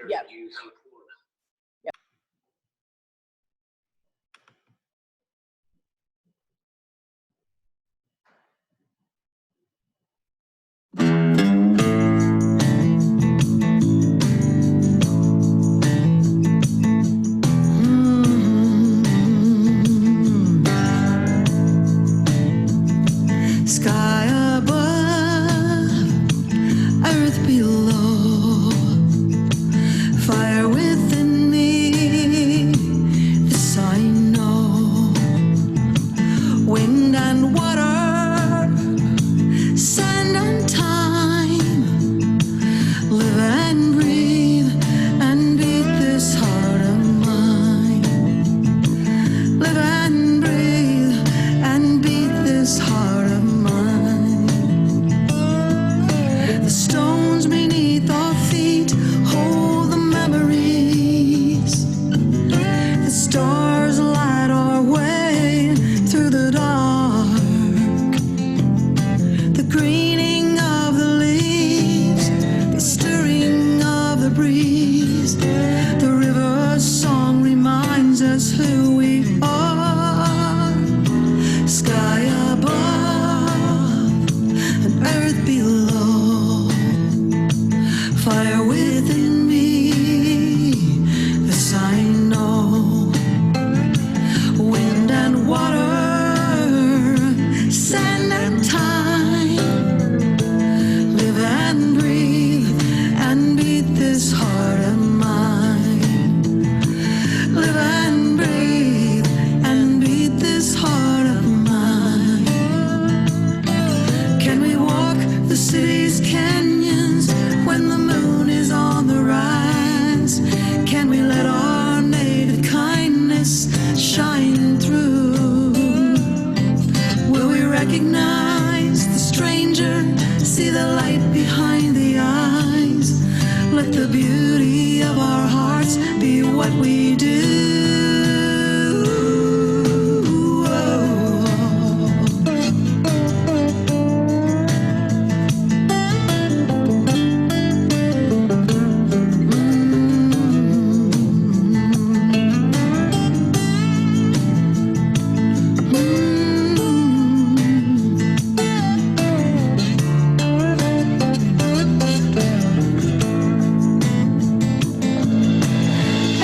there Yep. that you come forward. Sky above, earth below, fire within me, this I know. Wind and water, sand and time, live and breathe and beat this heart of mine. Live and breathe and beat this heart of mine. The stones beneath our feet hold the memories. The stars light our way through the dark. The greening of the leaves, the stirring of the breeze. The river's song reminds us who we are. Sky above and earth below, fire within me, this I know. Wind and water, sand and time, live and breathe and beat this heart of mine. Live and breathe and beat this heart of mine. Can we walk the city's canyons when the moon is on the rise? Can we let our native kindness shine through? Will we recognize the stranger, see the light behind the eyes? Let the beauty of our hearts be what we do.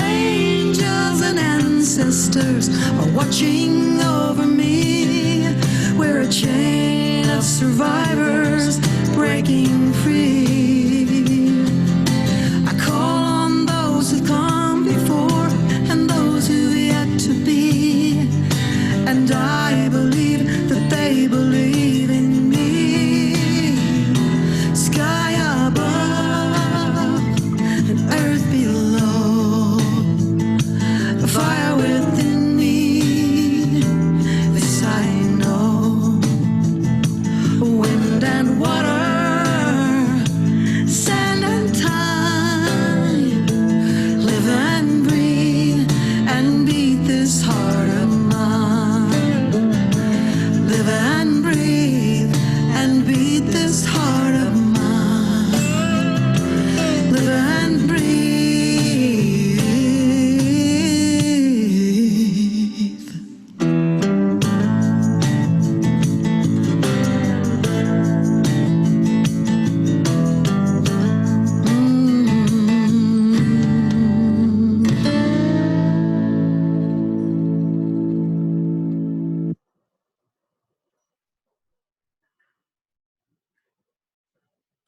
Angels and ancestors are watching over me. We're a chain of survivors breaking free. I call on those who've come before and those who yet to be. And I believe that they believe in me. Sky above and earth below, a fire within me, this I know. Wind and water, sand and time, live and breathe and beat this heart of mine. Live and breathe and beat this heart of mine. Live and breathe.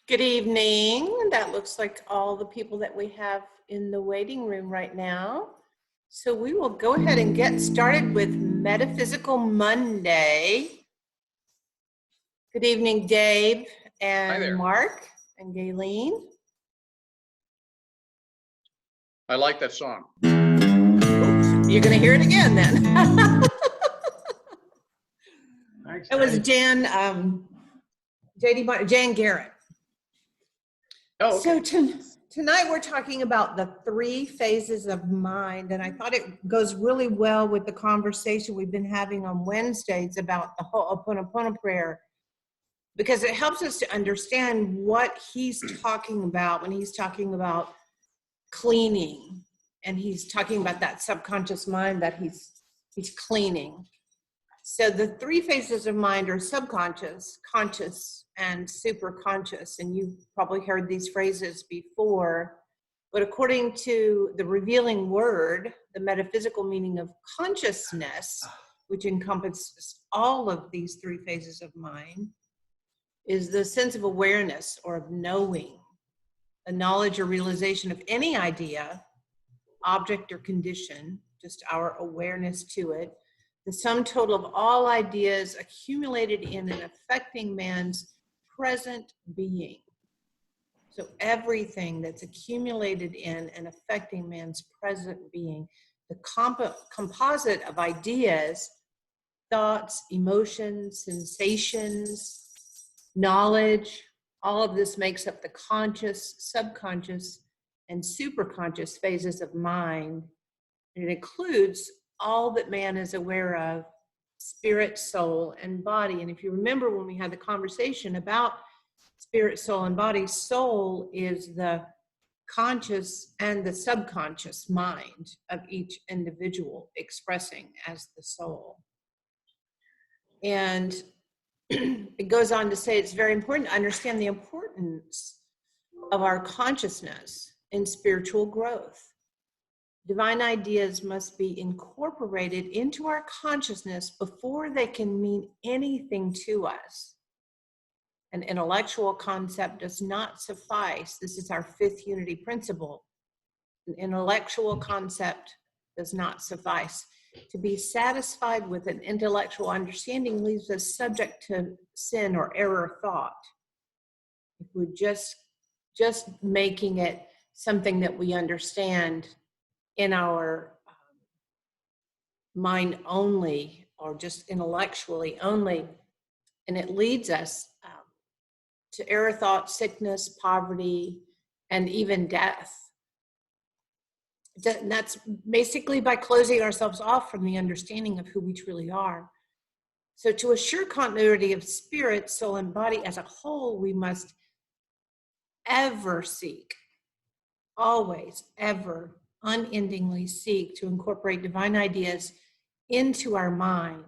Good evening. That looks like all the people that we have in the waiting room right now. So we will go ahead and get started with Metaphysical Monday. Good evening, Dave Hi there. and Mark and Gayleen. I like that song. You're going to hear it again then. Thanks, It was Dave. Jan Garrett. Oh, okay. So tonight we're talking about the 3 phases of mind, and I thought it goes really well with the conversation we've been having on Wednesdays about the Ho'oponopono prayer, because it helps us to understand what he's talking about when he's talking about cleaning. And he's talking about that subconscious mind that he's cleaning. So the three phases of mind are subconscious, conscious, and superconscious. And you've probably heard these phrases before, but according to the revealing word, the metaphysical meaning of consciousness, which encompasses all of these three phases of mind, is the sense of awareness or of knowing, a knowledge or realization of any idea, object, or condition, just our awareness to it, the sum total of all ideas accumulated in and affecting man's present being. So everything that's accumulated in and affecting man's present being, the composite of ideas, thoughts, emotions, sensations, knowledge, all of this makes up the conscious, subconscious, and superconscious phases of mind. And it includes all that man is aware of, spirit, soul, and body. And if you remember when we had the conversation about spirit, soul, and body, soul is the conscious and the subconscious mind of each individual expressing as the soul. And it goes on to say it's very important to understand the importance of our consciousness in spiritual growth. Divine ideas must be incorporated into our consciousness before they can mean anything to us. An intellectual concept does not suffice. This is our fifth unity principle. An intellectual concept does not suffice. To be satisfied with an intellectual understanding leaves us subject to sin or error thought. If we're just making it something that we understand in our mind only, or just intellectually only, and it leads us to error thought, sickness, poverty, and even death. And that's basically by closing ourselves off from the understanding of who we truly are. So to assure continuity of spirit, soul, and body as a whole, we must ever seek, always, ever, unendingly seek to incorporate divine ideas into our mind.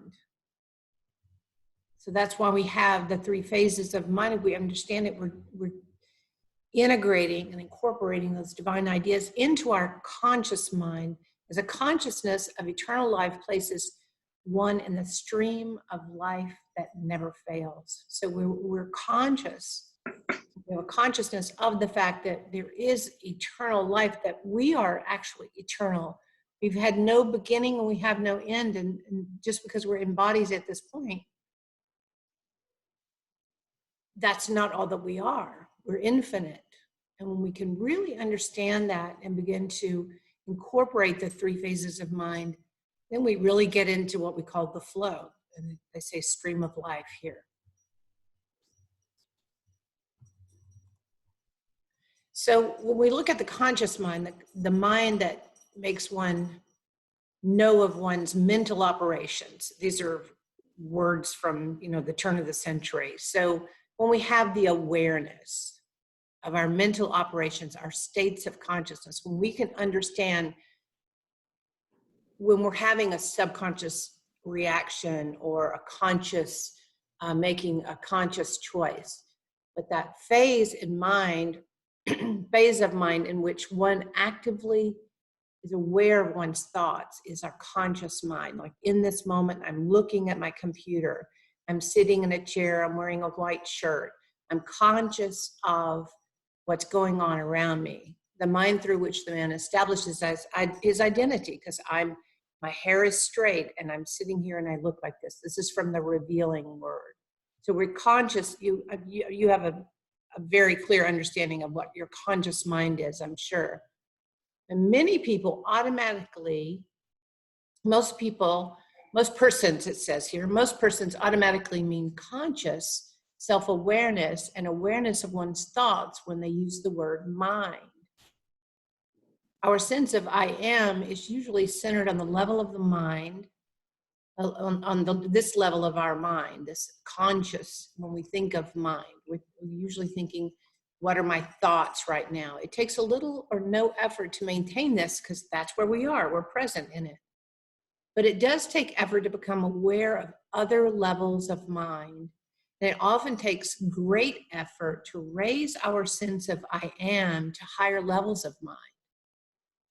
So that's why we have the three phases of mind. If we understand it, we're integrating and incorporating those divine ideas into our conscious mind as a consciousness of eternal life places one in the stream of life that never fails. So we're conscious. We have a consciousness of the fact that there is eternal life, that we are actually eternal. We've had no beginning and we have no end. And just because we're in bodies at this point, that's not all that we are. We're infinite. And when we can really understand that and begin to incorporate the three phases of mind, then we really get into what we call the flow. And they say stream of life here. So when we look at the conscious mind, the mind that makes one know of one's mental operations, these are words from, the turn of the century. So when we have the awareness of our mental operations, our states of consciousness, when we can understand when we're having a subconscious reaction or a conscious, making a conscious choice, but that phase of mind in which one actively is aware of one's thoughts is our conscious mind. Like in this moment, I'm looking at my computer, I'm sitting in a chair, I'm wearing a white shirt, I'm conscious of what's going on around me. The mind through which the man establishes his identity, because my hair is straight and I'm sitting here and I look like this. This is from the revealing word. So we're conscious, you have a very clear understanding of what your conscious mind is, I'm sure. And many people automatically, most persons, it says here, most persons automatically mean conscious self-awareness and awareness of one's thoughts when they use the word mind. Our sense of I am is usually centered on the level of the mind, this level of our mind, this conscious. When we think of mind, we're usually thinking What are my thoughts right now? It takes a little or no effort to maintain this because that's where we are. We're present in it. But it does take effort to become aware of other levels of mind. And it often takes great effort to raise our sense of I am to higher levels of mind.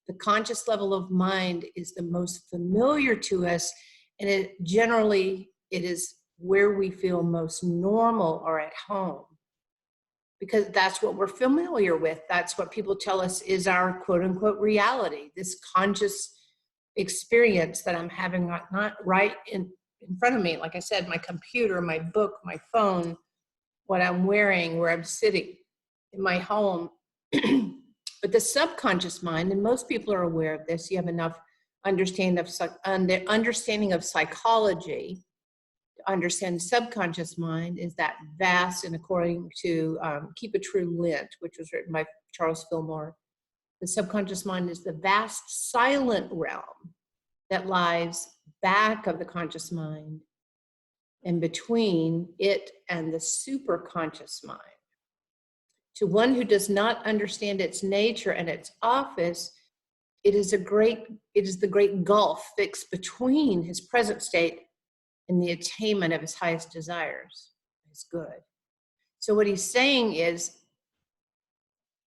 The conscious level of mind is the most familiar to us, and it is where we feel most normal or at home, because that's what we're familiar with. That's what people tell us is our quote unquote reality, this conscious experience that I'm having not right in front of me. Like I said, my computer, my book, my phone, what I'm wearing, where I'm sitting in my home. But the subconscious mind, and most people are aware of this, you have enough understanding of psychology to understand subconscious mind is that vast, and according to Keep a True Lent, which was written by Charles Fillmore, the subconscious mind is the vast silent realm that lies back of the conscious mind and between it and the superconscious mind. To one who does not understand its nature and its office, it is the great gulf fixed between his present state and the attainment of his highest desires, his good. So what he's saying is,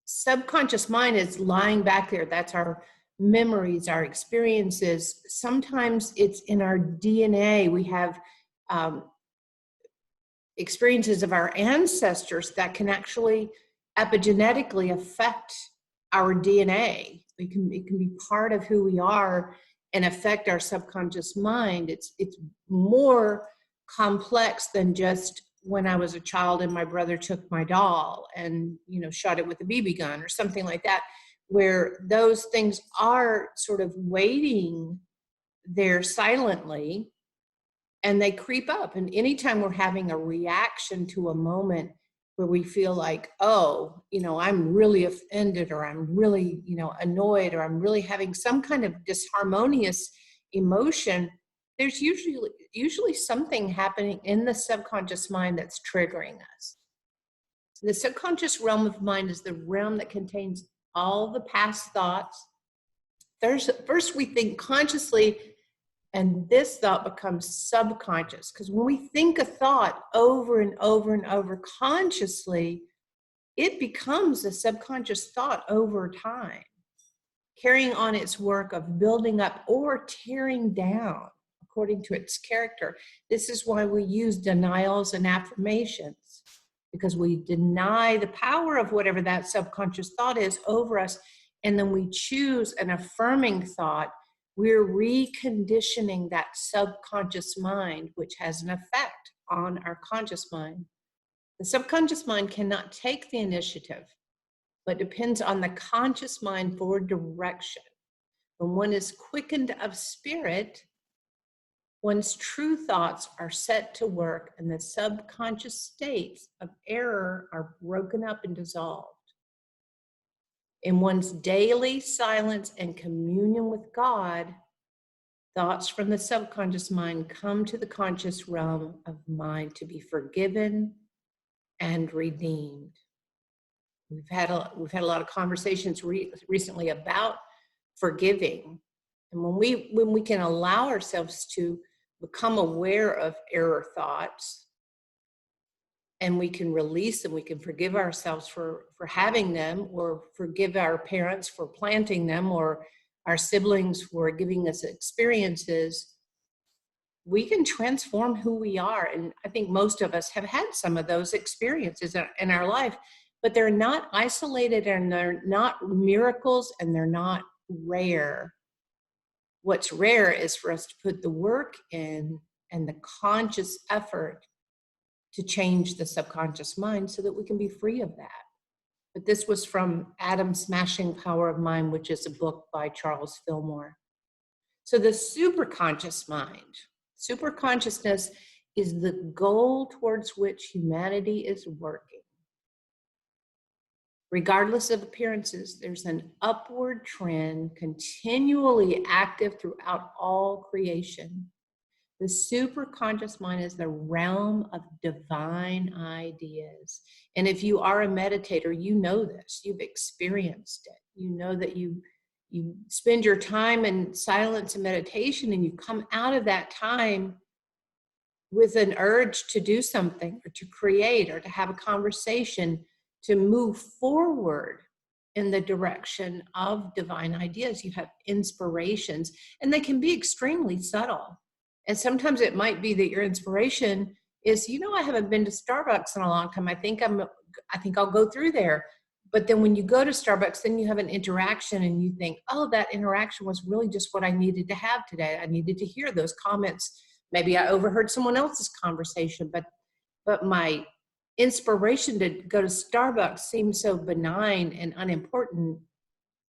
subconscious mind is lying back there. That's our memories, our experiences. Sometimes it's in our DNA. We have experiences of our ancestors that can actually epigenetically affect our DNA. It can be part of who we are and affect our subconscious mind. It's more complex than just when I was a child and my brother took my doll and shot it with a BB gun or something like that, where those things are sort of waiting there silently and they creep up. And anytime we're having a reaction to a moment where we feel like, oh, I'm really offended, or I'm really, annoyed, or I'm really having some kind of disharmonious emotion, there's usually something happening in the subconscious mind that's triggering us. The subconscious realm of mind is the realm that contains all the past thoughts. First we think consciously, and this thought becomes subconscious, because when we think a thought over and over and over consciously, it becomes a subconscious thought over time, carrying on its work of building up or tearing down according to its character. This is why we use denials and affirmations, because we deny the power of whatever that subconscious thought is over us, and then we choose an affirming thought. We're reconditioning that subconscious mind, which has an effect on our conscious mind. The subconscious mind cannot take the initiative, but depends on the conscious mind for direction. When one is quickened of spirit, one's true thoughts are set to work, and the subconscious states of error are broken up and dissolved. In one's daily silence and communion with God, thoughts from the subconscious mind come to the conscious realm of mind to be forgiven and redeemed. We've had a lot of conversations recently about forgiving, and when we can allow ourselves to become aware of error thoughts, and we can release them, we can forgive ourselves for having them, or forgive our parents for planting them, or our siblings for giving us experiences, we can transform who we are. And I think most of us have had some of those experiences in our life, but they're not isolated, and they're not miracles, and they're not rare. What's rare is for us to put the work in and the conscious effort to change the subconscious mind so that we can be free of that. But this was from Adam's Smashing Power of Mind, which is a book by Charles Fillmore. So the superconscious mind, superconsciousness, is the goal towards which humanity is working. Regardless of appearances, there's an upward trend continually active throughout all creation. The superconscious mind is the realm of divine ideas. And if you are a meditator, you know this, you've experienced it. You know that you spend your time in silence and meditation, and you come out of that time with an urge to do something or to create or to have a conversation, to move forward in the direction of divine ideas. You have inspirations, and they can be extremely subtle. And sometimes it might be that your inspiration is, I haven't been to Starbucks in a long time. I think I'll go through there. But then when you go to Starbucks, then you have an interaction and you think, oh, that interaction was really just what I needed to have today. I needed to hear those comments. Maybe I overheard someone else's conversation, but my inspiration to go to Starbucks seemed so benign and unimportant.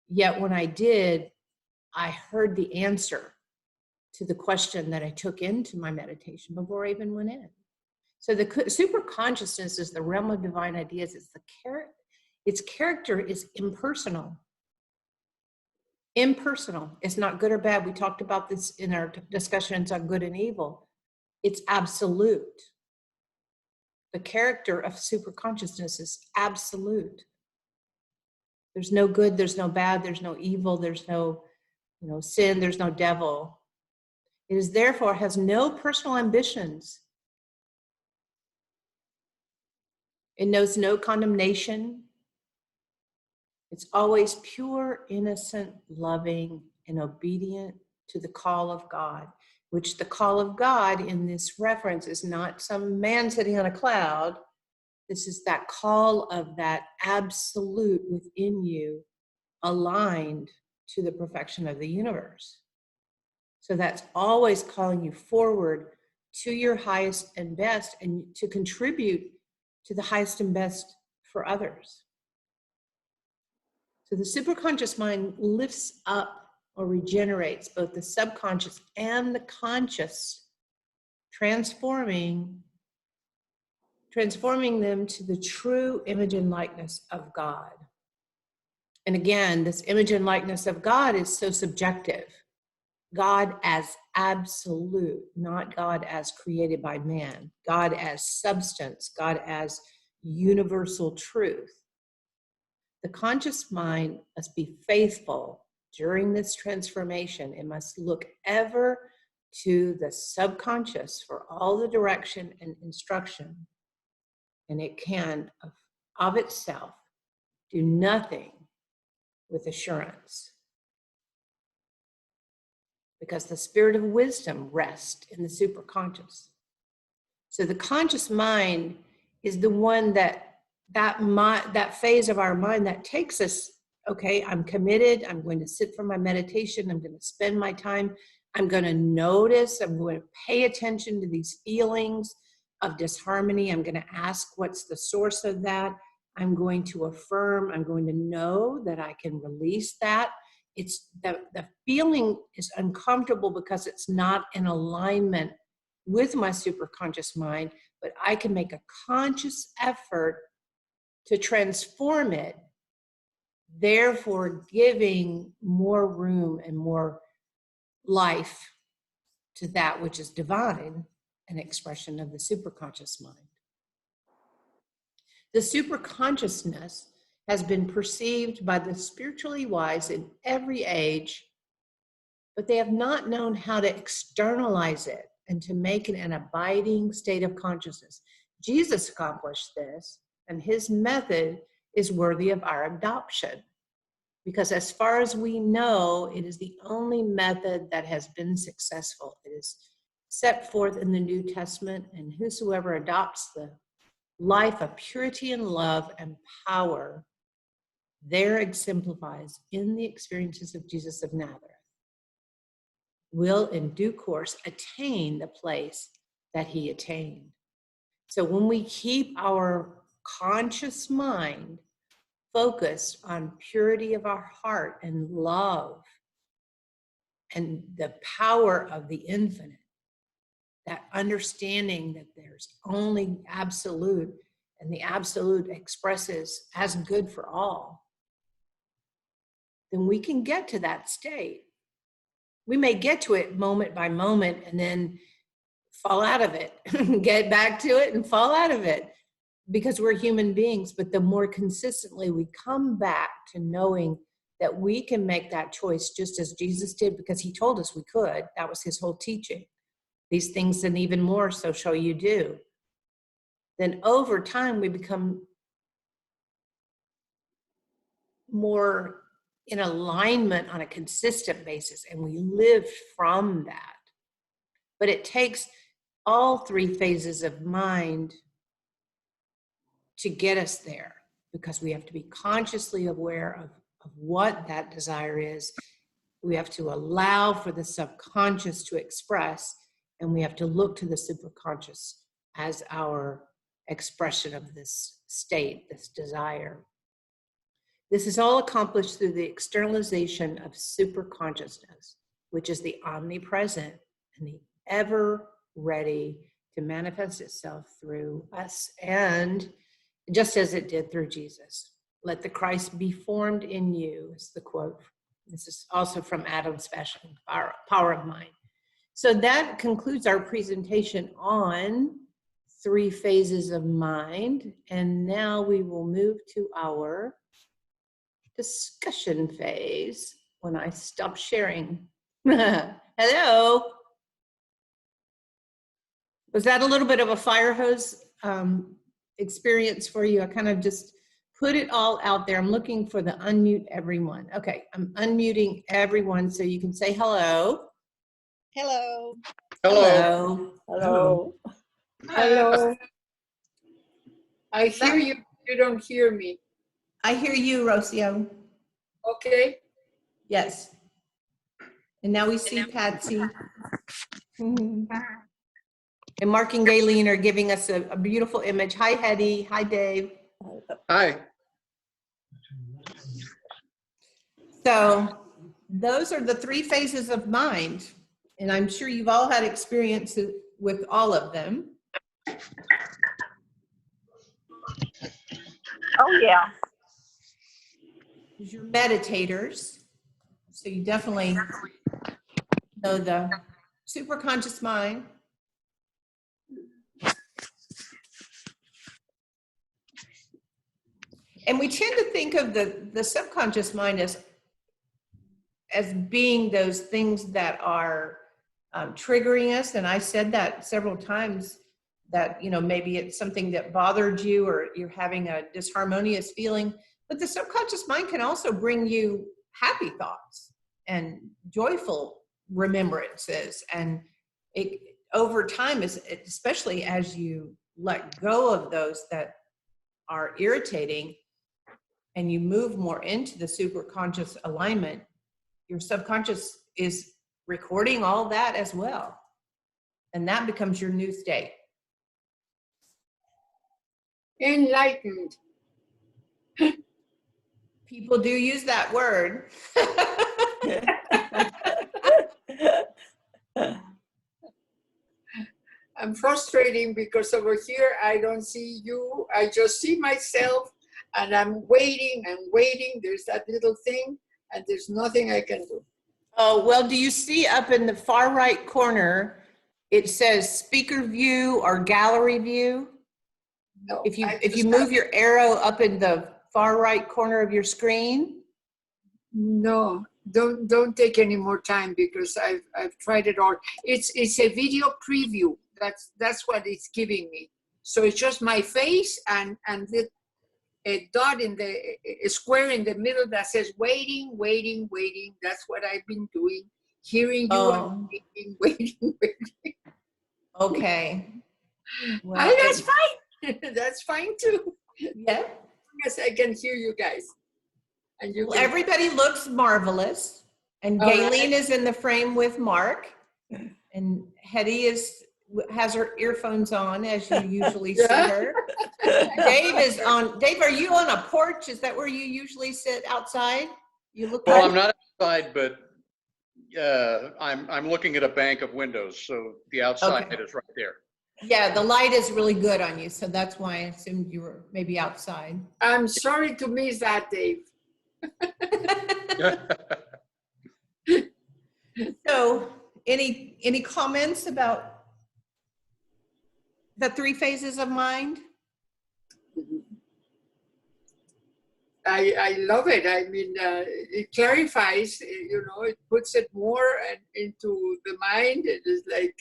Yet when I did, I heard the answer to the question that I took into my meditation before I even went in. So the super consciousness is the realm of divine ideas. Its character is impersonal. Impersonal. It's not good or bad. We talked about this in our discussions on good and evil. It's absolute. The character of super consciousness is absolute. There's no good, there's no bad, there's no evil, there's no sin, there's no devil. It is therefore has no personal ambitions. It knows no condemnation. It's always pure, innocent, loving, and obedient to the call of God, which the call of God in this reference is not some man sitting on a cloud. This is that call of that absolute within you, aligned to the perfection of the universe. So that's always calling you forward to your highest and best, and to contribute to the highest and best for others. So the superconscious mind lifts up or regenerates both the subconscious and the conscious, transforming them to the true image and likeness of God. And again, this image and likeness of God is so subjective. God as absolute, not God as created by man. God as substance, God as universal truth. The conscious mind must be faithful during this transformation. It must look ever to the subconscious for all the direction and instruction. And it can, of itself, do nothing with assurance. Because the spirit of wisdom rests in the superconscious. So the conscious mind is the one that phase of our mind that takes us, okay, I'm committed, I'm going to sit for my meditation, I'm going to spend my time, I'm going to notice, I'm going to pay attention to these feelings of disharmony, I'm going to ask what's the source of that, I'm going to affirm, I'm going to know that I can release that. It's the feeling is uncomfortable because it's not in alignment with my superconscious mind, but I can make a conscious effort to transform it, therefore giving more room and more life to that which is divine, an expression of the superconscious mind. The superconsciousness has been perceived by the spiritually wise in every age, but they have not known how to externalize it and to make it an abiding state of consciousness. Jesus accomplished this, and his method is worthy of our adoption, because as far as we know, it is the only method that has been successful. It is set forth in the New Testament, and whosoever adopts the life of purity and love and power there exemplifies in the experiences of Jesus of Nazareth will in due course attain the place that he attained. So when we keep our conscious mind focused on purity of our heart and love and the power of the infinite, that understanding that there's only absolute, and the absolute expresses as good for all, then we can get to that state. We may get to it moment by moment, and then fall out of it, get back to it and fall out of it, because we're human beings. But the more consistently we come back to knowing that we can make that choice just as Jesus did, because he told us we could. That was his whole teaching. These things and even more so shall you do. Then over time we become more in alignment on a consistent basis, and we live from that. But it takes all three phases of mind to get us there, because we have to be consciously aware of what that desire is. We have to allow for the subconscious to express, and we have to look to the superconscious as our expression of this state, this desire. This is all accomplished through the externalization of superconsciousness, which is the omnipresent and the ever ready to manifest itself through us, and just as it did through Jesus. Let the Christ be formed in you, is the quote. This is also from Adam's Passion, Power of Mind. So that concludes our presentation on three phases of mind. And now we will move to our discussion phase when I stop sharing. Hello. Was that a little bit of a fire hose experience for you? I kind of just put it all out there. I'm looking for the unmute everyone. Okay, I'm unmuting everyone so you can say hello. Hello. Hello. Hello. Hello. I hear you. You don't hear me. I hear you, Rocio. Okay. Yes. And now we see Patsy. And Mark and Gayleen are giving us a beautiful image. Hi, Hetty. Hi, Dave. Hi. So those are the three phases of mind. And I'm sure you've all had experiences with all of them. Oh, yeah. You're meditators. So you definitely know the superconscious mind. And we tend to think of the subconscious mind as being those things that are triggering us. And I said that several times, that, maybe it's something that bothered you, or you're having a disharmonious feeling. But the subconscious mind can also bring you happy thoughts and joyful remembrances. And it, over time, especially as you let go of those that are irritating, and you move more into the superconscious alignment, your subconscious is recording all that as well. And that becomes your new state. Enlightened. People do use that word. I'm frustrating because over here I don't see you. I just see myself, and I'm waiting and waiting. There's that little thing, and there's nothing I can do. Oh, well, do you see up in the far right corner, it says speaker view or gallery view? No. If you move your arrow up in the far right corner of your screen. No, don't take any more time, because I've tried it all. It's a video preview. That's what it's giving me. So it's just my face and a dot in a square in the middle that says waiting, waiting, waiting. That's what I've been doing. Hearing you and waiting, waiting, waiting. Okay. Well, And that's fine. That's fine too. Yeah. Yes, I can hear you guys. And you Well, can, everybody looks marvelous. And All right. Gayleen is in the frame with Mark. And Hetty has her earphones on, as you usually see Yeah. her. Dave is on. Dave, are you on a porch? Is that where you usually sit outside? You look Well, like I'm not outside, but I'm looking at a bank of windows, so the outside Okay. is right there. Yeah, the light is really good on you, so that's why I assumed you were maybe outside. I'm sorry to miss that, Dave. So, any comments about The 3 phases of mind? I love it. I mean, it clarifies, it puts it more into the mind. It is like,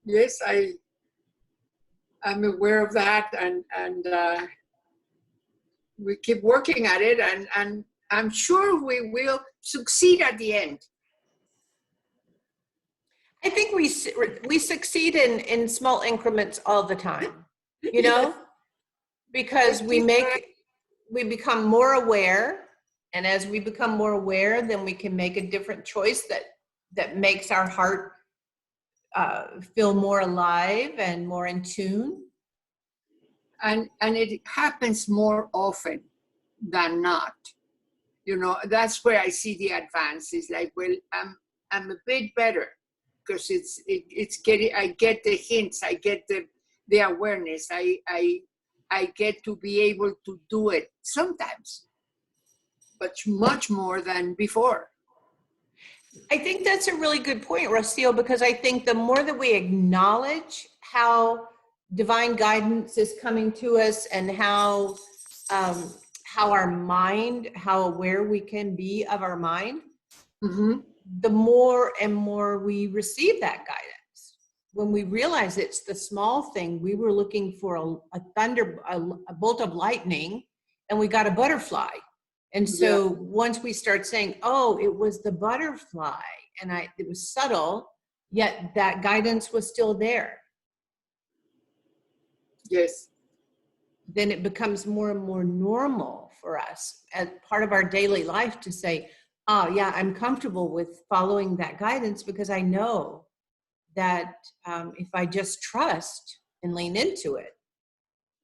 yes, I'm aware of that, and we keep working at it, and I'm sure we will succeed at the end. I think we succeed in small increments all the time, because we become more aware, and as we become more aware, then we can make a different choice that makes our heart feel more alive and more in tune. And it happens more often than not. That's where I see the advance. It's like, well, I'm a bit better, because it's getting, I get the hints, I get the awareness, I get to be able to do it sometimes, but much more than before. I think that's a really good point, Rocio, because I think the more that we acknowledge how divine guidance is coming to us, and how our mind, how aware we can be of our mind, the more and more we receive that guidance. When we realize it's the small thing, we were looking for a bolt of lightning, and we got a butterfly. And so once we start saying, oh, it was the butterfly, and it was subtle, yet that guidance was still there. Yes. Then it becomes more and more normal for us as part of our daily life to say, oh yeah, I'm comfortable with following that guidance, because I know that if I just trust and lean into it,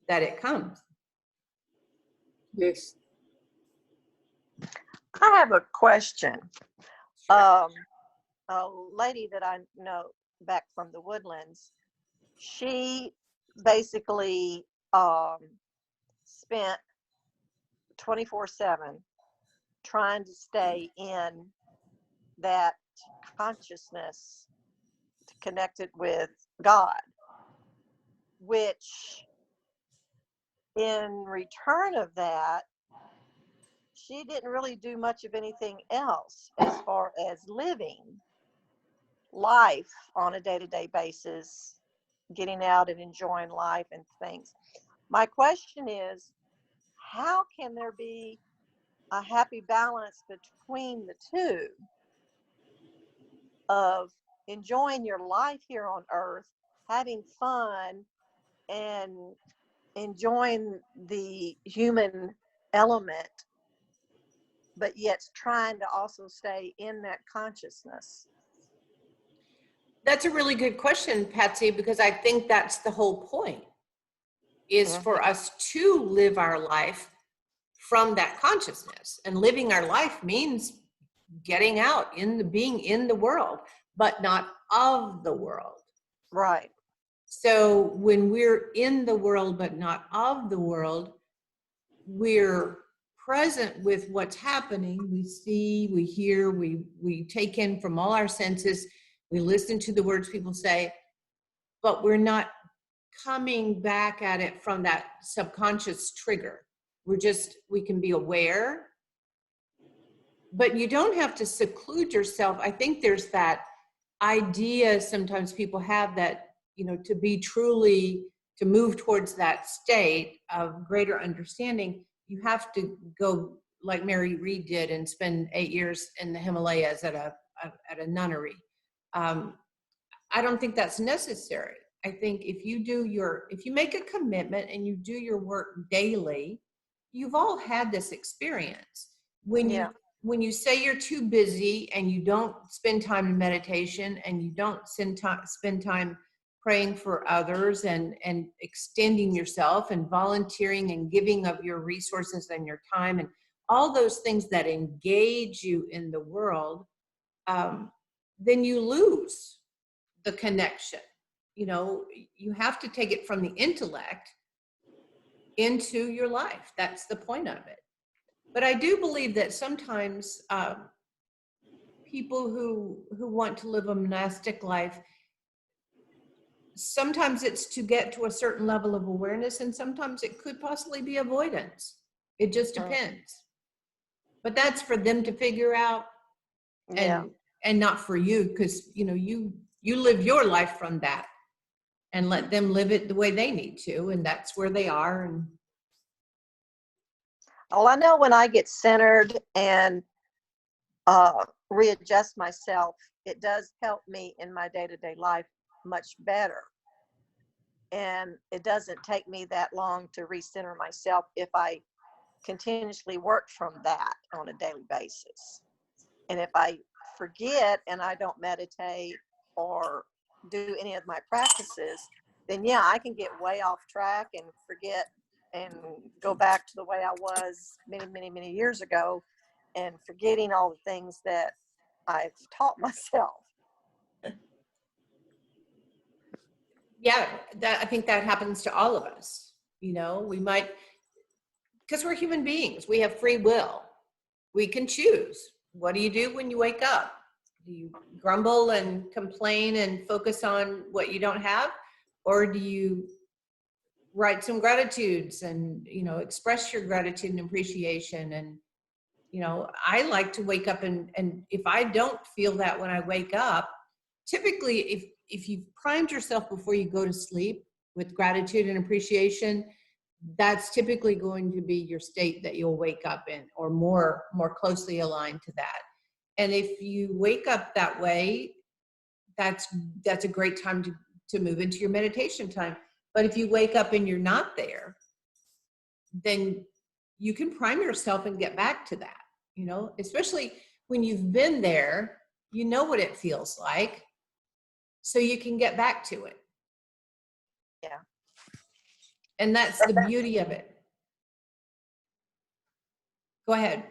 that it comes. Yes. I have a question. A lady that I know back from the Woodlands, she basically spent 24/7 trying to stay in that consciousness connected with God, which in return of that, she didn't really do much of anything else as far as living life on a day-to-day basis, getting out and enjoying life and things. My question is, how can there be a happy balance between the two of enjoying your life here on earth, having fun, and enjoying the human element, but yet trying to also stay in that consciousness? That's a really good question, Patsy, because I think that's the whole point, is for us to live our life from that consciousness. And living our life means getting out, being in the world, but not of the world. Right. So when we're in the world but not of the world, we're present with what's happening. We see, we hear, we take in from all our senses, we listen to the words people say, but we're not coming back at it from that subconscious trigger. We can be aware, but you don't have to seclude yourself. I think there's that idea sometimes people have that, to move towards that state of greater understanding, you have to go like Mary Reed did and spend 8 years in the Himalayas at a nunnery. I don't think that's necessary. I think if you make a commitment and you do your work daily, you've all had this experience. When you say you're too busy and you don't spend time in meditation and you don't spend time praying for others and extending yourself and volunteering and giving of your resources and your time and all those things that engage you in the world, then you lose the connection. You have to take it from the intellect into your life. That's the point of it. But I do believe that sometimes people who want to live a monastic life, sometimes it's to get to a certain level of awareness, and sometimes it could possibly be avoidance. It just depends. But that's for them to figure out, and not for you, because you live your life from that, and let them live it the way they need to, and that's where they are. And well, I know when I get centered and readjust myself, it does help me in my day-to-day life much better. And it doesn't take me that long to recenter myself if I continuously work from that on a daily basis. And if I forget and I don't meditate or do any of my practices, then yeah, I can get way off track and forget and go back to the way I was many years ago, and forgetting all the things that I've taught myself. yeah, I think that happens to all of us. We might, because we're human beings, we have free will. We can choose. What do you do when you wake up? Do you grumble and complain and focus on what you don't have? Or do you write some gratitudes and, express your gratitude and appreciation? And, I like to wake up and if I don't feel that when I wake up, typically if you've primed yourself before you go to sleep with gratitude and appreciation, that's typically going to be your state that you'll wake up in, or more closely aligned to that. And if you wake up that way, that's a great time to move into your meditation time. But if you wake up and you're not there, then you can prime yourself and get back to that, especially when you've been there, what it feels like, so you can get back to it. Yeah. And that's the beauty of it. Go ahead.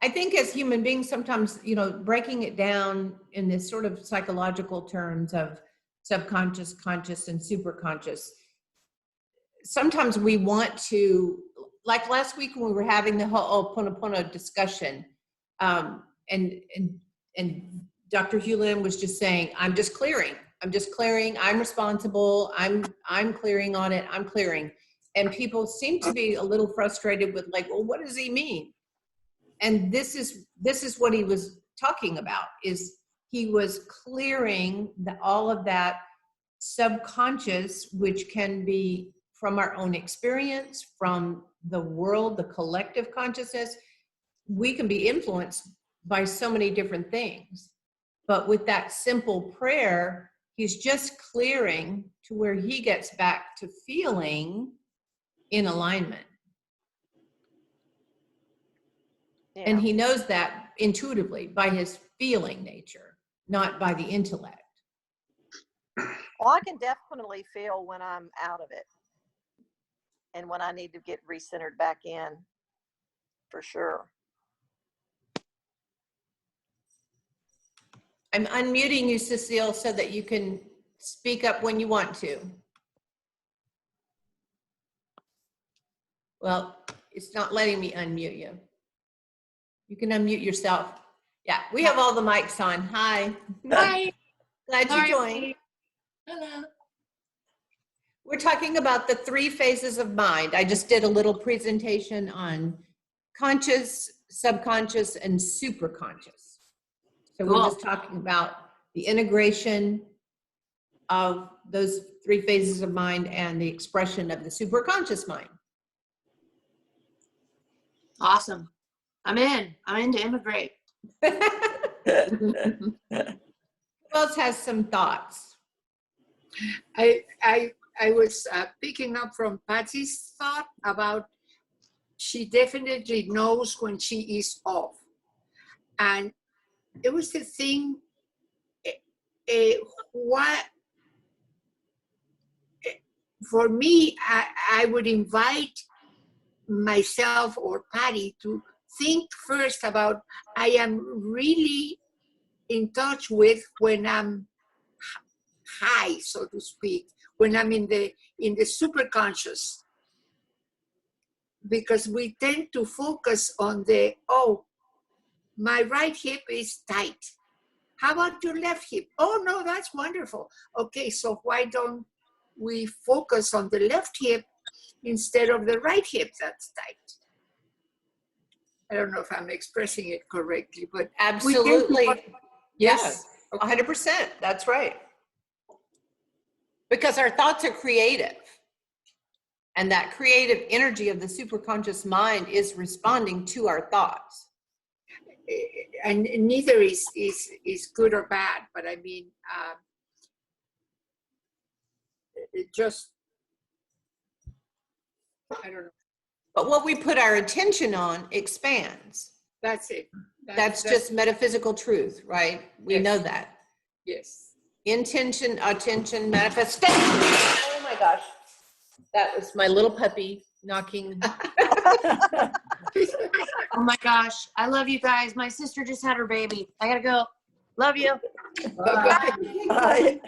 I think as human beings, sometimes, breaking it down in this sort of psychological terms of subconscious, conscious, and superconscious, sometimes we want to, like last week when we were having the whole Ho'oponopono discussion, and Dr. Hewlin was just saying, I'm just clearing, I'm responsible, I'm clearing on it, I'm clearing. And people seem to be a little frustrated with like, well, what does he mean? And this is what he was talking about, is he was clearing all of that subconscious, which can be from our own experience, from the world, the collective consciousness. We can be influenced by so many different things. But with that simple prayer, he's just clearing to where he gets back to feeling in alignment. Yeah. And he knows that intuitively by his feeling nature, not by the intellect. Well, I can definitely feel when I'm out of it and when I need to get recentered back in, for sure. I'm unmuting you, Cecile, so that you can speak up when you want to. Well, it's not letting me unmute you. You can unmute yourself. Yeah, we have all the mics on. Hi. Hi. Glad you joined. Hello. We're talking about the 3 phases of mind. I just did a little presentation on conscious, subconscious, and superconscious. So we're just talking about the integration of those 3 phases of mind and the expression of the superconscious mind. Awesome. I'm in to immigrate. Who else has some thoughts? I was picking up from Patsy's thought about she definitely knows when she is off. And it was the thing, what, for me, I would invite myself or Patty to think first about, I am really in touch with when I'm high, so to speak, when I'm in the superconscious, because we tend to focus on the, oh, my right hip is tight, How about your left hip? Oh, no, that's wonderful. Okay, so why don't we focus on the left hip instead of the right hip that's tight? I don't know if I'm expressing it correctly, but Absolutely. yes. Yeah, 100%. That's right. Because our thoughts are creative. And that creative energy of the superconscious mind is responding to our thoughts. And neither is good or bad, but I mean, it just, I don't know. But what we put our attention on expands. That's it. That's just metaphysical truth, right? We Yes. know that. Yes. Intention, attention, manifestation. Oh my gosh. That was my little puppy knocking. Oh my gosh. I love you guys. My sister just had her baby. I gotta go. Love you. Bye.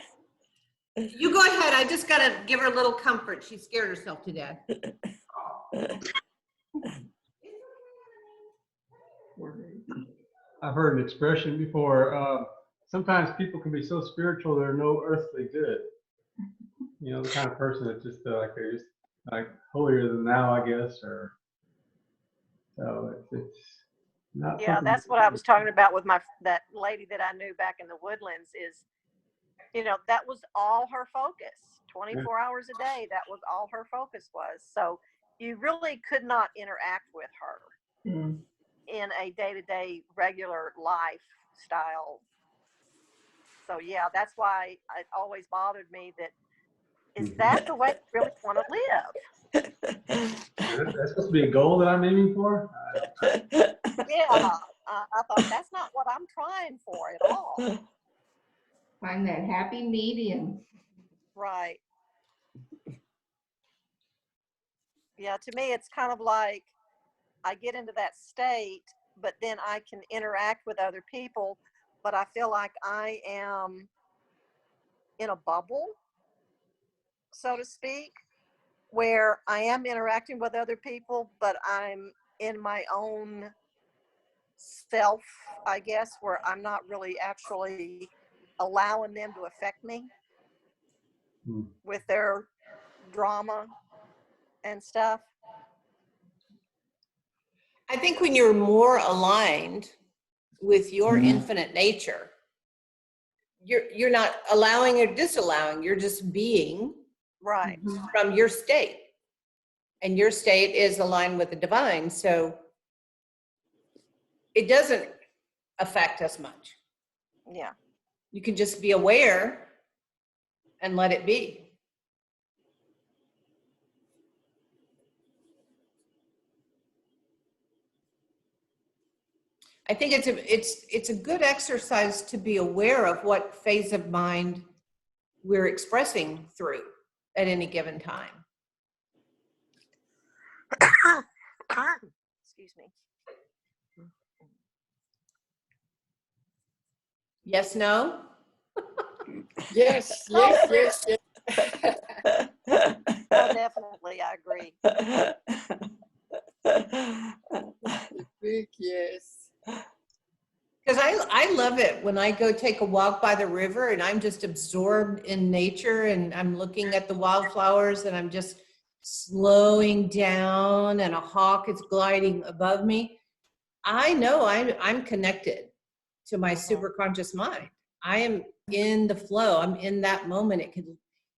You go ahead. I just got to give her a little comfort. She scared herself to death. I've heard an expression before. Sometimes people can be so spiritual they're no earthly good. You know, the kind of person that's just like they're just like holier than thou, I guess, or so it's not. Yeah, something that's what I was talking about with that lady that I knew back in the Woodlands is, you know, that was all her focus. 24 hours a day, that was all her focus was. So you really could not interact with her in a day-to-day regular lifestyle. So yeah, that's why it always bothered me that, is that the way you really want to live? That's supposed to be a goal that I'm aiming for. Yeah, I thought that's not what I'm trying for at all. Find that happy medium. Right. Yeah, to me, it's kind of like I get into that state, but then I can interact with other people, but I feel like I am in a bubble, so to speak, where I am interacting with other people, but I'm in my own self, I guess, where I'm not really actually allowing them to affect me with their drama and stuff. I think when you're more aligned with your infinite nature, you're not allowing or disallowing, you're just being Right. from your state. And your state is aligned with the divine, so it doesn't affect us much. Yeah. You can just be aware and let it be. I think it's a good exercise to be aware of what phase of mind we're expressing through at any given time. Excuse me. Yes, no? Yes, yes, yes, yes. Oh, definitely, I agree. Big yes. Because I love it when I go take a walk by the river and I'm just absorbed in nature and I'm looking at the wildflowers and I'm just slowing down and a hawk is gliding above me. I know I'm connected to my superconscious mind. I am in the flow. I'm in that moment.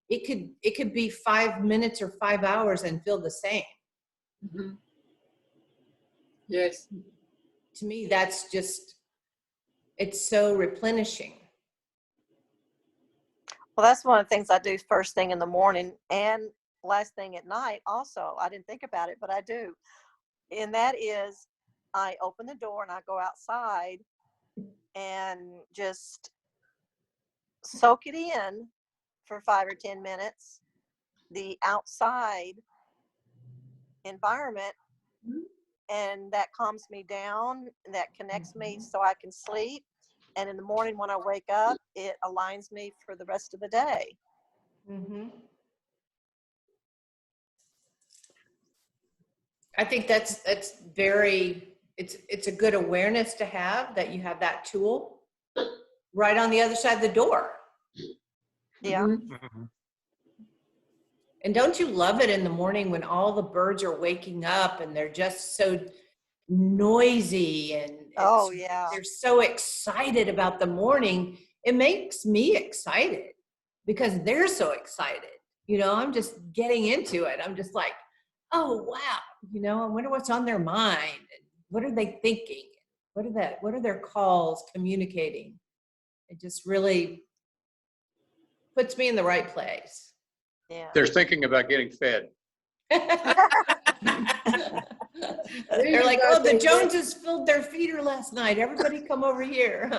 It could be 5 minutes or 5 hours and feel the same. Mm-hmm. Yes. To me, that's just, it's so replenishing. Well, that's one of the things I do first thing in the morning and last thing at night also. I didn't think about it, but I do. And that is, I open the door and I go outside and just soak it in for 5 or 10 minutes, the outside environment, and that calms me down, and that connects me so I can sleep. And in the morning when I wake up, it aligns me for the rest of the day. I think that's very, it's a good awareness to have, that you have that tool. right on the other side of the door. Yeah. Mhm. And don't you love it in the morning when all the birds are waking up and they're just so noisy and Oh, yeah. they're so excited about the morning? It makes me excited because they're so excited. You know, I'm just getting into it. I'm just like, oh, wow. You know, I wonder what's on their mind. What are they thinking? What are their calls communicating? It just really puts me in the right place. Yeah. They're thinking about getting fed. They're like, oh, the Joneses filled their feeder last night. Everybody come over here.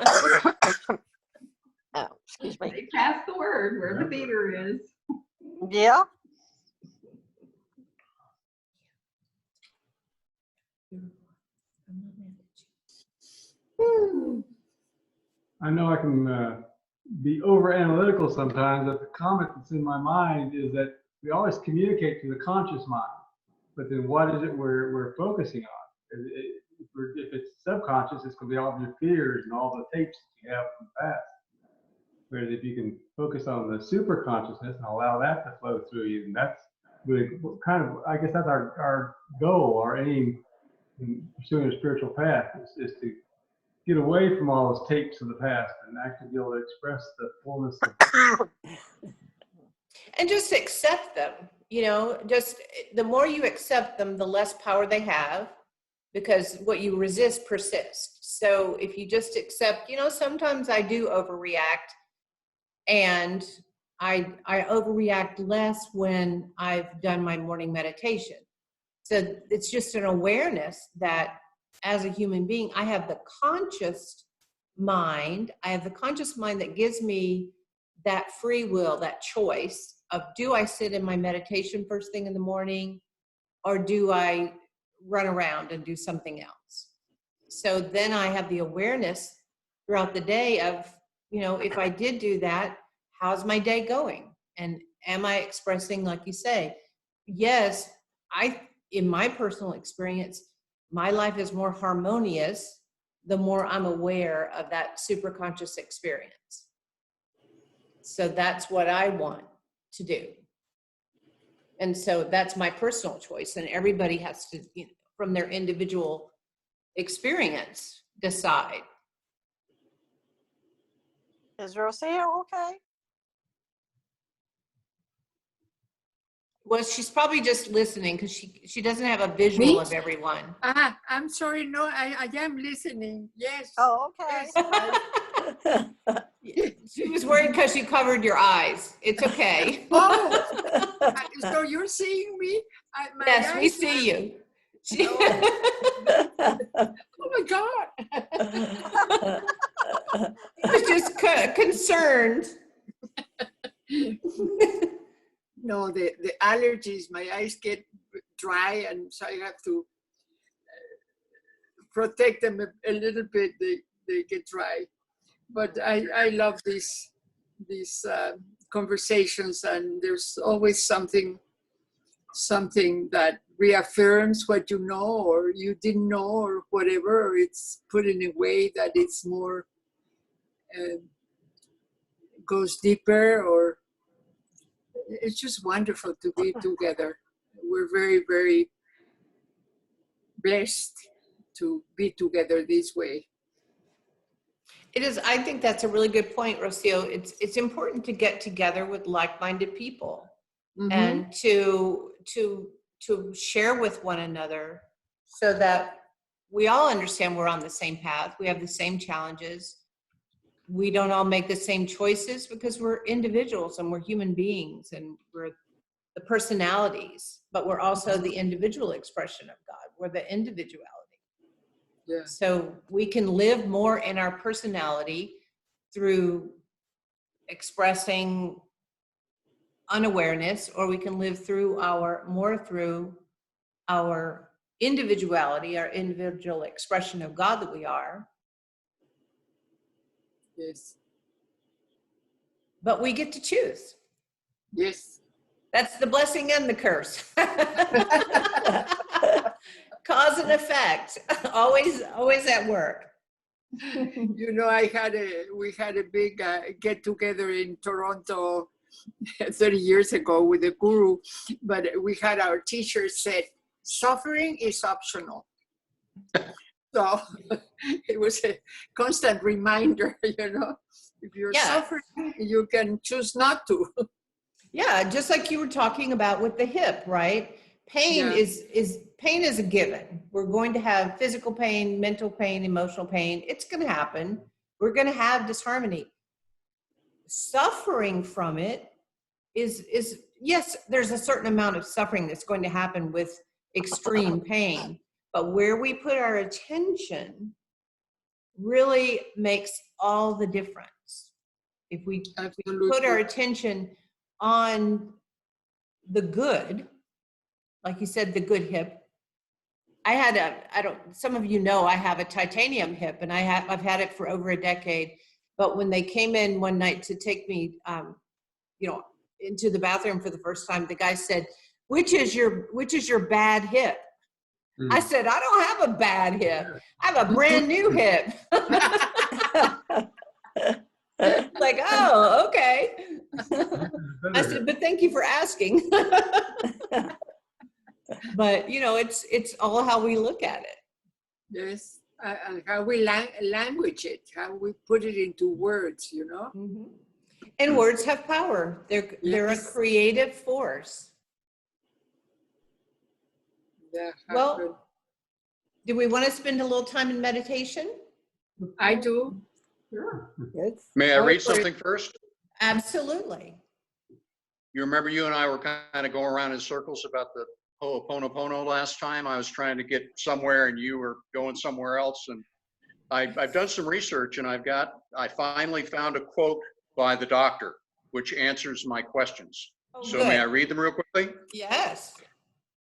Oh, excuse me. They passed the word where the beater is. Yeah. I know I can be over analytical sometimes, but the comment that's in my mind is that we always communicate to the conscious mind, but then what is it we're focusing on? If it's subconscious, it's going to be all of your fears and all the tapes that you have from the past. Whereas if you can focus on the super consciousness and allow that to flow through you, and that's really kind of, I guess that's our goal, our aim in pursuing a spiritual path is to get away from all those tapes of the past and actually be able to express the fullness of And just accept them. You know, just the more you accept them, the less power they have, because what you resist persists. So if you just accept, you know, sometimes I do overreact, and I overreact less when I've done my morning meditation. So it's just an awareness that as a human being, I have the conscious mind. I have the conscious mind that gives me that free will, that choice of, do I sit in my meditation first thing in the morning, or do I run around and do something else? So then I have the awareness throughout the day of, you know, if I did do that, how's my day going? And am I expressing, like you say, yes, in my personal experience, my life is more harmonious the more I'm aware of that superconscious experience. So that's what I want to do. And so that's my personal choice. And everybody has to, you know, from their individual experience, decide. Is Rosia okay? Well, she's probably just listening because she doesn't have a visual Me? of everyone. I'm sorry. No, I am listening. Yes. Oh, okay. Yes. She was worried because you covered your eyes. It's okay. Oh, so you're seeing me? My Yes, we eyes see are- you. Oh my God. I was just concerned. No, the allergies, my eyes get dry, and so I have to protect them a little bit. They get dry. But I love these conversations, and there's always something that reaffirms what you know or you didn't know or whatever, or it's put in a way that it's more goes deeper, or it's just wonderful to be together. We're very, very blessed to be together this way. It is. I think that's a really good point, Rocio. It's important to get together with like-minded people and to share with one another so that we all understand we're on the same path. We have the same challenges. We don't all make the same choices because we're individuals and we're human beings and we're the personalities, but we're also the individual expression of God. We're the individuality. Yeah. So we can live more in our personality through expressing unawareness, or we can live through our individuality, our individual expression of God that we are. Yes. But we get to choose. Yes. That's the blessing and the curse. Cause and effect, always at work. You know, we had a big get together in Toronto 30 years ago with the guru, but we had our teacher said, suffering is optional. So it was a constant reminder, you know, if you're Yeah. suffering, you can choose not to. Yeah, just like you were talking about with the hip, right? Pain Yeah. pain is a given. We're going to have physical pain, mental pain, emotional pain. It's going to happen. We're going to have disharmony. Suffering from it is yes, there's a certain amount of suffering that's going to happen with extreme pain, but where we put our attention really makes all the difference. If we put our attention on the good, like you said, the good hip. Some of you know I have a titanium hip, and I've had it for over a decade. But when they came in one night to take me, into the bathroom for the first time, the guy said, which is your bad hip? I said, I don't have a bad hip. I have a brand new hip. Like, oh, okay. I said, but thank you for asking. But it's all how we look at it. Yes, and how we language it, how we put it into words, you know. Mm-hmm. And words have power. They're a creative force. Yeah, Well, do we want to spend a little time in meditation? I do. Sure. May I read something first? Absolutely. You remember you and I were kind of going around in circles about the Ho'oponopono last time? I was trying to get somewhere and you were going somewhere else. And I've done some research, and I finally found a quote by the doctor, which answers my questions. Oh, So good. may I read them real quickly? Yes.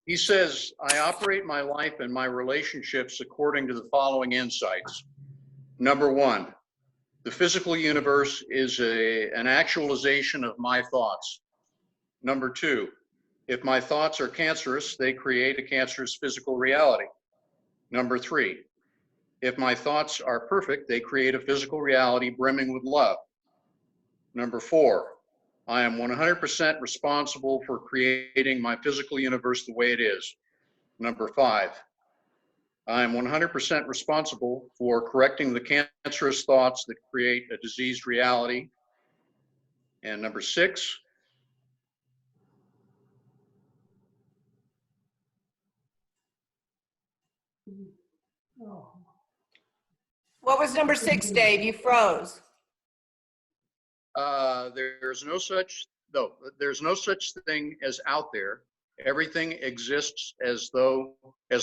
He says, I operate my life and my relationships according to the following insights. Number one, the physical universe is an actualization of my thoughts. Number two, if my thoughts are cancerous, they create a cancerous physical reality. Number three, if my thoughts are perfect, they create a physical reality brimming with love. Number four, I am 100% responsible for creating my physical universe the way it is. Number five, I am 100% responsible for correcting the cancerous thoughts that create a diseased reality. And number six, What was number 6, Dave? You froze. there's no such thing as out there. Everything exists as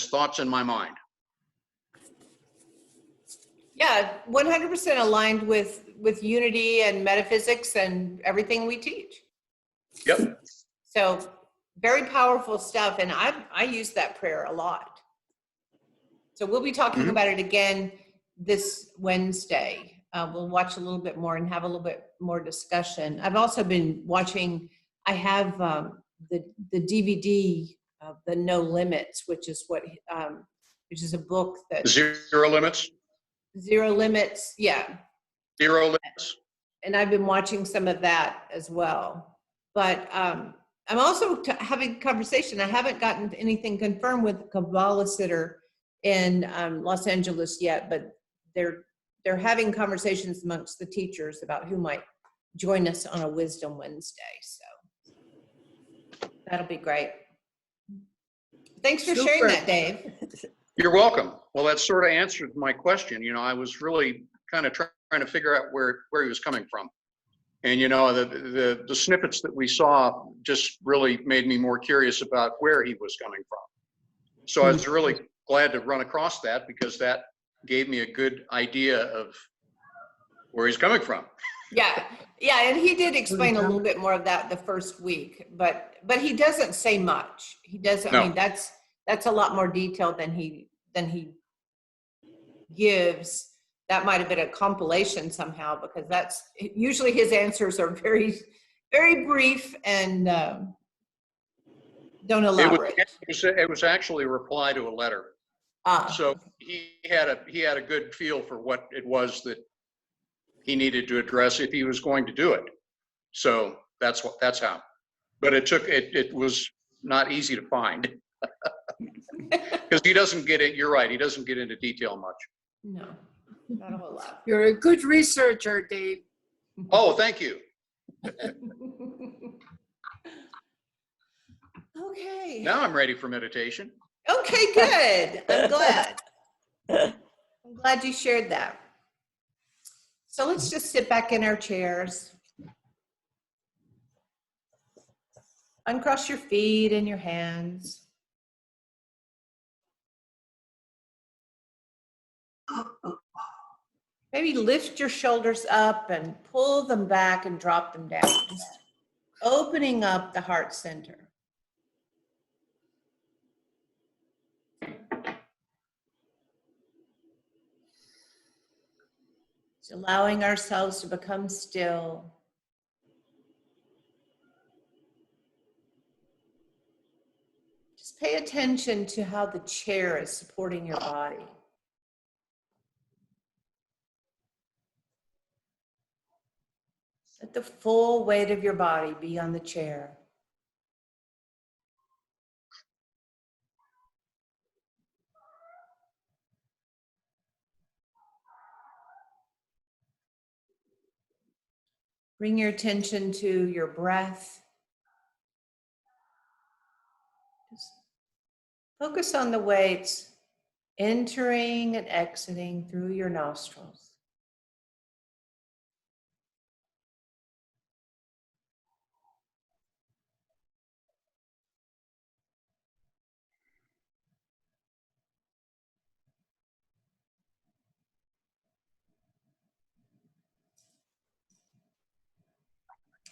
thoughts in my mind. Yeah, 100% aligned with unity and metaphysics and everything we teach. Yep. So very powerful stuff, and I use that prayer a lot. So we'll be talking about it again this Wednesday. We'll watch a little bit more and have a little bit more discussion. I've also been watching. I have the DVD of the No Limits, which is a book that Zero limits. Zero Limits. Yeah. Zero limits. And I've been watching some of that as well. But I'm also having a conversation. I haven't gotten anything confirmed with the Kabbalah sitter in Los Angeles yet, but they're having conversations amongst the teachers about who might join us on a Wisdom Wednesday. So that'll be great. Thanks for sharing that, Dave. You're welcome. Well, that sort of answered my question. I was really kind of trying to figure out where he was coming from. And, the snippets that we saw just really made me more curious about where he was coming from. So I was really glad to run across that, because that gave me a good idea of where he's coming from. Yeah, and he did explain a little bit more of that the first week, but he doesn't say much. He doesn't. No. I mean, that's a lot more detail than he gives. That might have been a compilation somehow, because that's usually his answers are very, very brief and don't elaborate. It was actually a reply to a letter. So he had a good feel for what it was that he needed to address if he was going to do it. So that's how. But it was not easy to find because he doesn't get it. You're right. He doesn't get into detail much. No, not a whole lot. You're a good researcher, Dave. Oh, thank you. Okay. Now I'm ready for meditation. Okay, good. I'm glad. I'm glad you shared that. So let's just sit back in our chairs. Uncross your feet and your hands. Maybe lift your shoulders up and pull them back and drop them down. Just opening up the heart center. Just allowing ourselves to become still. Just pay attention to how the chair is supporting your body. Let the full weight of your body be on the chair. Bring your attention to your breath. Just focus on the way it's entering and exiting through your nostrils.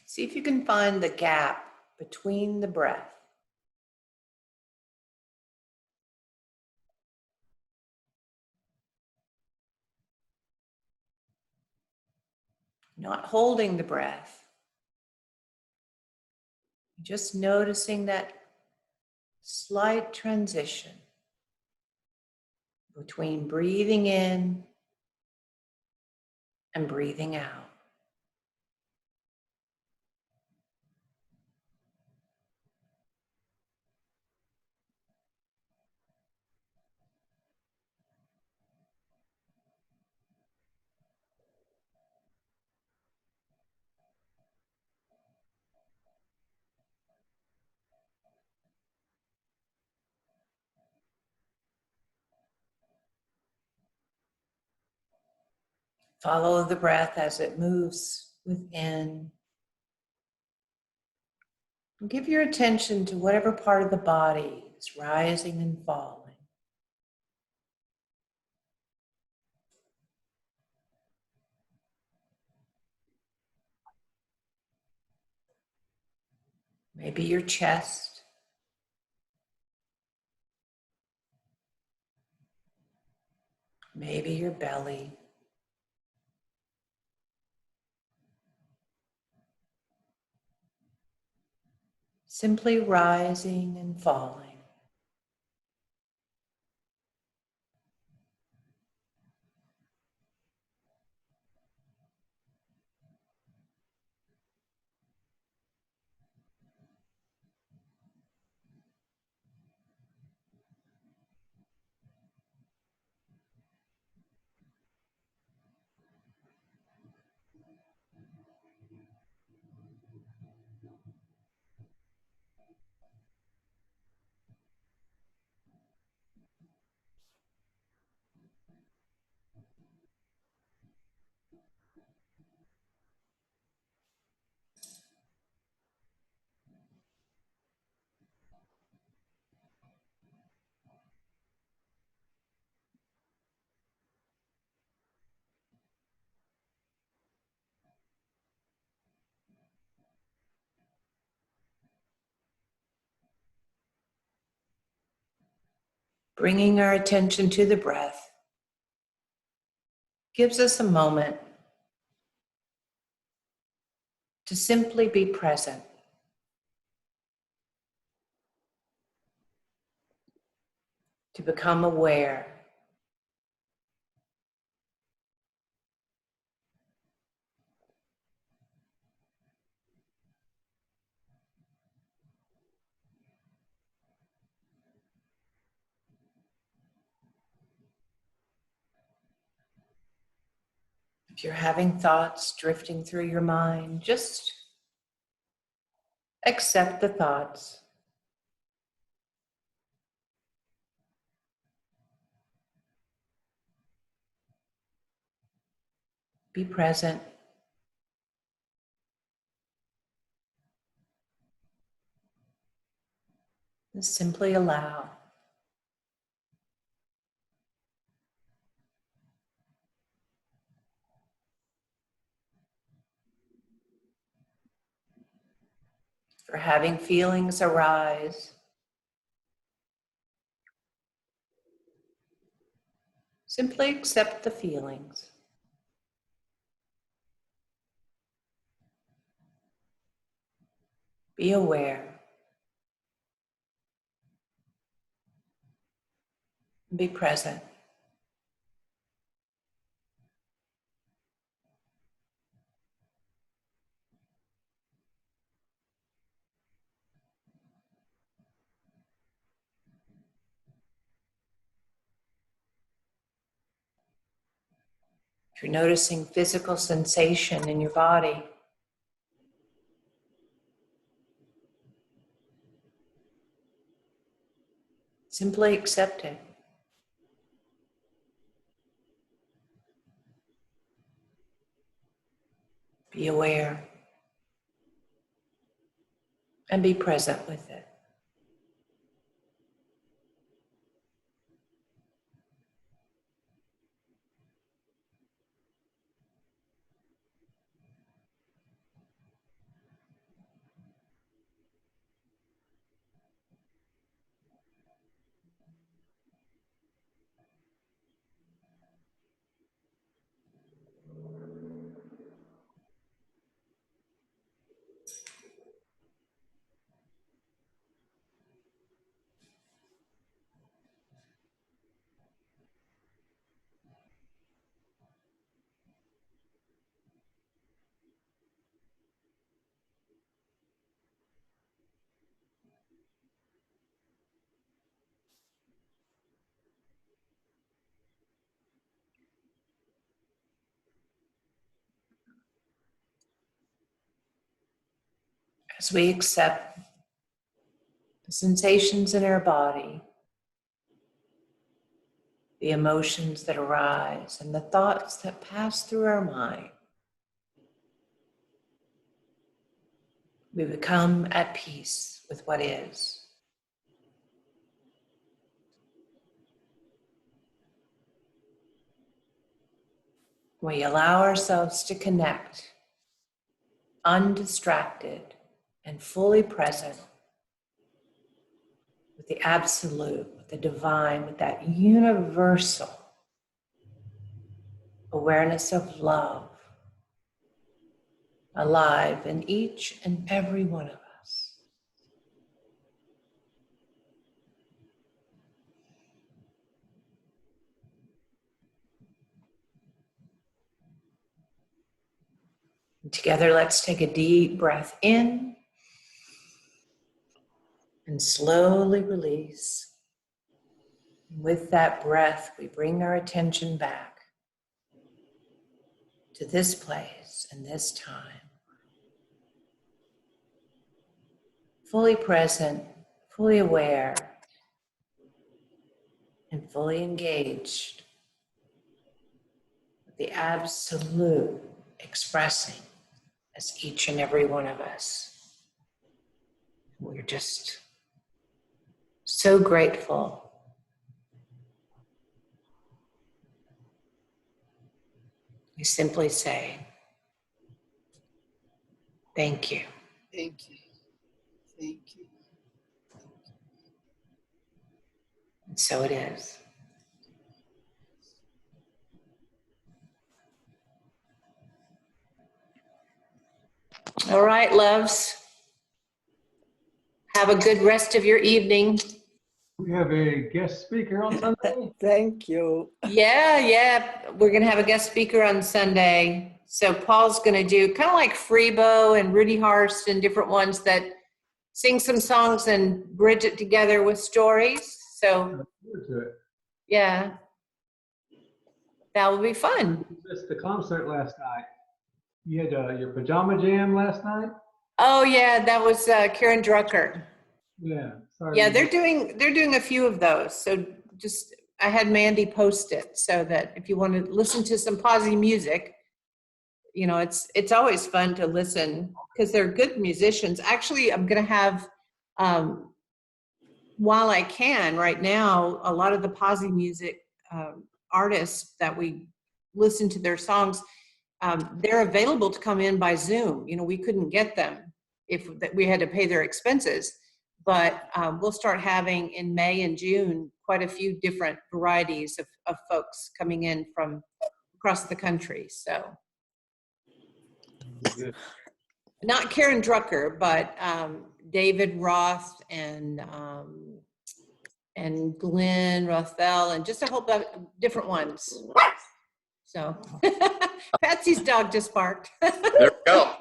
See if you can find the gap between the breath. Not holding the breath. Just noticing that slight transition between breathing in and breathing out. Follow the breath as it moves within. And give your attention to whatever part of the body is rising and falling. Maybe your chest. Maybe your belly. Simply rising and falling. Bringing our attention to the breath gives us a moment to simply be present. to become aware. If you're having thoughts drifting through your mind, just accept the thoughts. Be present. And simply allow. If you're having feelings arise, simply accept the feelings. Be aware. Be present. If you're noticing physical sensation in your body, simply accept it. Be aware and be present with it. As we accept the sensations in our body, the emotions that arise, and the thoughts that pass through our mind, we become at peace with what is. We allow ourselves to connect, undistracted and fully present with the absolute, with the divine, with that universal awareness of love alive in each and every one of us. And together, let's take a deep breath in and slowly release. With that breath, we bring our attention back to this place and this time. Fully present, fully aware, and fully engaged with the absolute expressing as each and every one of us. We're just so grateful. We simply say, thank you. Thank you. Thank you. And so it is. All right, loves. Have a good rest of your evening. We have a guest speaker on Sunday. Thank you. Yeah. We're going to have a guest speaker on Sunday. So Paul's going to do kind of like Freebo and Rudy Harst and different ones that sing some songs and bridge it together with stories. So, yeah, that will be fun. You missed the concert last night. You had your pajama jam last night? Oh, yeah, that was Karen Drucker. Yeah. Sorry. Yeah, they're doing a few of those. So just, I had Mandy post it so that if you want to listen to some positive music, you know, it's always fun to listen because they're good musicians. Actually, I'm going to have, while I can right now, a lot of the posi music artists that we listen to their songs, they're available to come in by Zoom. You know, we couldn't get them if we had to pay their expenses. But we'll start having in May and June quite a few different varieties of folks coming in from across the country. So not Karen Drucker, but David Roth and Glenn Rothbell and just a whole bunch of different ones. So Patsy's dog just barked. There we go.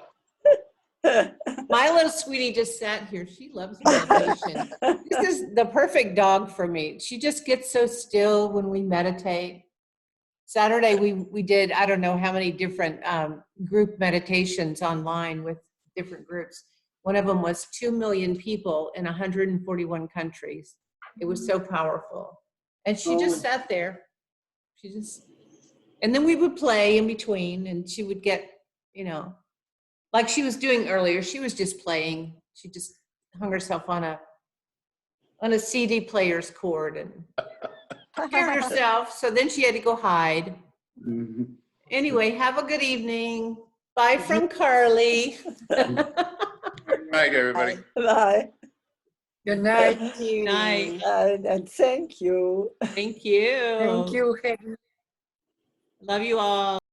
My little sweetie just sat here. She loves meditation. This is the perfect dog for me. She just gets so still when we meditate. Saturday, we did, I don't know how many different group meditations online with different groups. One of them was 2 million people in 141 countries. It was so powerful. And she just sat there. And then we would play in between and she would get, you know, like she was doing earlier, she was just playing. She just hung herself on a CD player's cord and scared herself. So then she had to go hide. Mm-hmm. Anyway, have a good evening. Bye from Carly. Good night, everybody. Bye. Good night. Night. And thank you. Thank you. Thank you. Love you all.